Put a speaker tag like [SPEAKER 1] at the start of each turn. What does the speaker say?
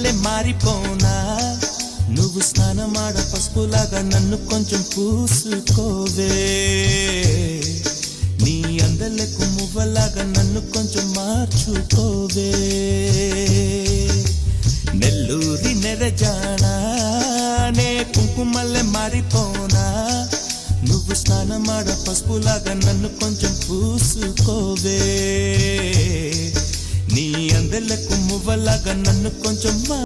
[SPEAKER 1] మల్లె మారిపోనా నువ్వు స్నానమాడ పసుపులాగా నన్ను కొంచెం పూసుకోవే నీ అందలకు మువ్వలాగా నన్ను కొంచెం మార్చుకోవే నెల్లూరి నెరజానా నే కుంకుమల్లె మారిపోనా నువ్వు స్నానమాడ పసుపులాగా నన్ను కొంచెం పూసుకోవే నీ అందలకు మువ్వలాగా నన్ను కొంచెం